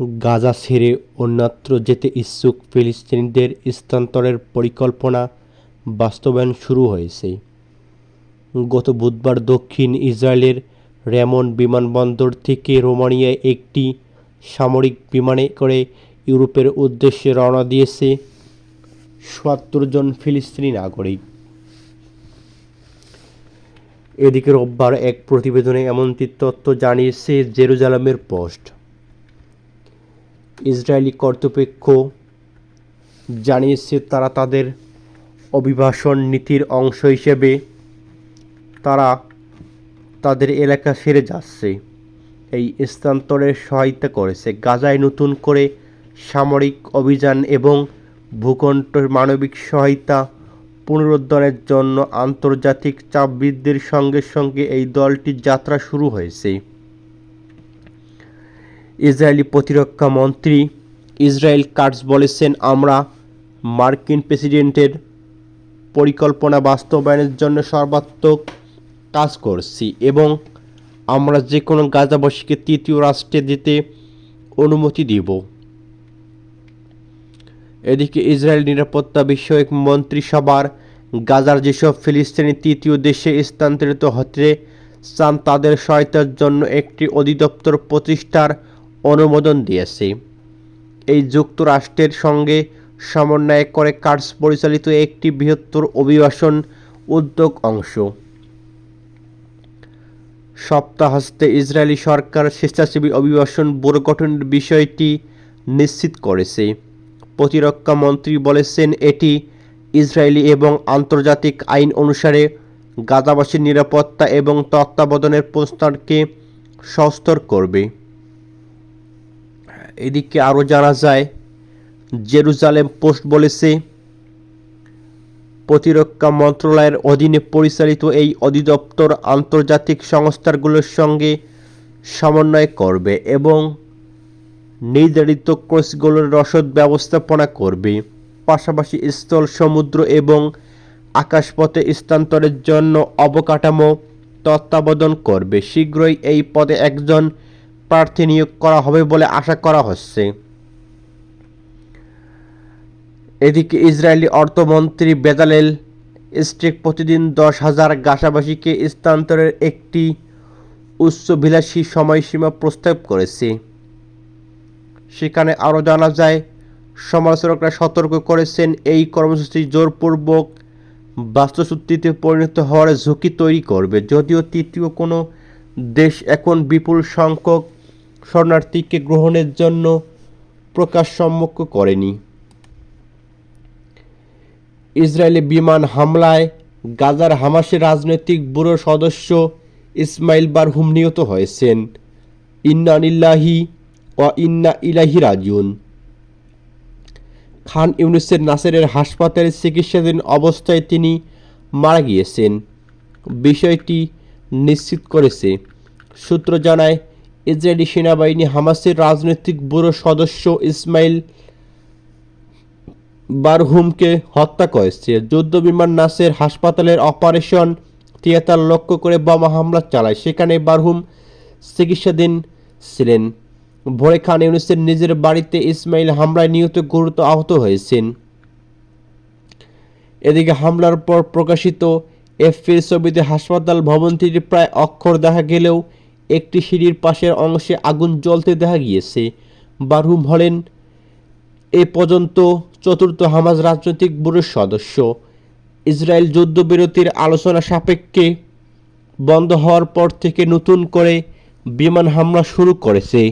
গাজা ছেড়ে অন্যত্র যেতে ইচ্ছুক ফিলিস্তিনিদের স্থানান্তরের পরিকল্পনা বাস্তবায়ন শুরু হয়েছে। গত বুধবার দক্ষিণ ইসরায়েলের রেমন বিমানবন্দর থেকে রোমানিয়ায় একটি সামরিক বিমানে করে ইউরোপের উদ্দেশ্যে রওনা দিয়েছে ৭৭ জন ফিলিস্তিনি নাগরিক। এদিকে রোববার এক প্রতিবেদনে এমনটি তথ্য জানিয়েছে জেরুজালেমের পোস্ট। ইসরায়েলি কর্তৃপক্ষ জানিয়েছে তারা তাদের অভিবাসন নীতির অংশ হিসেবে তারা তাদের এলাকা ছেড়ে যাচ্ছে। এই স্থানান্তরে সহায়তা করেছে গাজায় নতুন করে সামরিক অভিযান এবং ভূখণ্ডের মানবিক সহায়তা পুনরুদ্ধারের জন্য আন্তর্জাতিক চাপ বৃদ্ধির সঙ্গে সঙ্গে এই দলটির যাত্রা শুরু হয়েছে। ইসরায়েলি প্রতিরক্ষা মন্ত্রী ইসরায়েল কাটজ বলেছেন, আমরা মার্কিন প্রেসিডেন্টের পরিকল্পনা বাস্তবায়নের জন্য সর্বাত্মক কাজ করছি এবং আমরা যে কোনো গাজাবাসীকে তৃতীয় রাষ্ট্রে যেতে অনুমতি দিব। এদিকে ইসরায়েল নিরাপত্তা বিষয়ক মন্ত্রিসভার গাজার যেসব ফিলিস্তিনি তৃতীয় দেশে স্থানান্তরিত হতে চান তাদের সহায়তার জন্য একটি অধিদপ্তর প্রতিষ্ঠার অনুমোদন দিয়েছে। এই যুক্তরাষ্ট্রের সঙ্গে সমন্বয় করে কাটজ পরিচালিত একটি বৃহত্তর অভিবাসন উদ্যোগ অংশ। সপ্তাহান্তে ইসরায়েলি সরকার স্বেচ্ছাসেবী অভিবাসন ব্যুরো গঠনের বিষয়টি নিশ্চিত করেছে। প্রতিরক্ষা মন্ত্রী বলেছেন, এটি ইসরায়েলি এবং আন্তর্জাতিক আইন অনুসারে গাজাবাসীর নিরাপত্তা এবং তত্ত্বাবধানের প্রস্তাবকে সহজতর করবে। এদিকে আরও জানা যায়, জেরুজালেম পোস্ট বলেছে, প্রতিরক্ষা মন্ত্রণালয়ের অধীনে পরিচালিত এই অধিদপ্তর আন্তর্জাতিক সংস্থাগুলোর সঙ্গে সমন্বয় করবে এবং নির্ধারিত কোর্সগুলোর রসদ ব্যবস্থাপনা করবে। পাশাপাশি স্থল, সমুদ্র এবং আকাশপথে স্থানান্তরের জন্য অবকাঠামো তত্ত্বাবধান করবে। শীঘ্রই এই পদে একজন প্রার্থী নিয়োগ করা হবে বলে আশা করা হচ্ছে। এদিকে ইসরায়েলি অর্থমন্ত্রী বেজালেল স্ট্রিক প্রতিদিন 10,000 গাজাবাসীকে স্থানান্তরের একটি উচ্চাভিলাষী সময়সীমা প্রস্তাব করেছে। সেখানে আরও জানা যায়, সমালোচকরা সতর্ক করেছেন, এই কর্মসূচি জোরপূর্বক বাস্তুচ্যুতিতে পরিণত হওয়ার ঝুঁকি তৈরি করবে। যদিও তৃতীয় কোনো দেশ এখন বিপুল সংখ্যক শরণার্থীকে গ্রহণের জন্য প্রকাশ সম্মুখ করেনি। ইসরায়েলি বিমান হামলায় গাজার হামাসের রাজনৈতিক ব্যুরোর সদস্য ইসমাইল বারহুম নিহত হয়েছেন। ইন্না লিল্লাহি ওয়া ইন্না ইলাইহি রাজিউন। খান ইউনিসের নাসেরের হাসপাতালে চিকিৎসাধীন অবস্থায় তিনি মারা গিয়েছেন। বিষয়টি নিশ্চিত করেছে সূত্র জানায়, ইসরায়েলি সেনাবাহিনী হামাসের রাজনৈতিক ব্যুরোর সদস্য ইসমাইল বারহুমকে হত্যা করেছে। যুদ্ধবিমান নাসের হাসপাতালের অপারেশন থিয়েটার লক্ষ্য করে বোমা হামলা চালায়। সেখানে বারহুম চিকিৎসাধীন ছিলেন। ভোরে খান ইউনিসের নিজের বাড়িতে ইসমাইল হামলায় নিহত গুরুতর আহত হয়েছেন। এদিকে হামলার পর প্রকাশিত এফপির ছবিতে হাসপাতাল ভবনটির প্রায় অক্ষর দেখা গেলেও একটি সিঁড়ির পাশের অংশে আগুন জ্বলতে দেখা গিয়েছে। বারহুম হলেন এ পর্যন্ত চতুর্থ হামাস রাজনৈতিক ব্যুরোর সদস্য। ইসরায়েল যুদ্ধবিরতির আলোচনা সাপেক্ষে বন্ধ হওয়ার পর থেকে নতুন করে বিমান হামলা শুরু করেছে।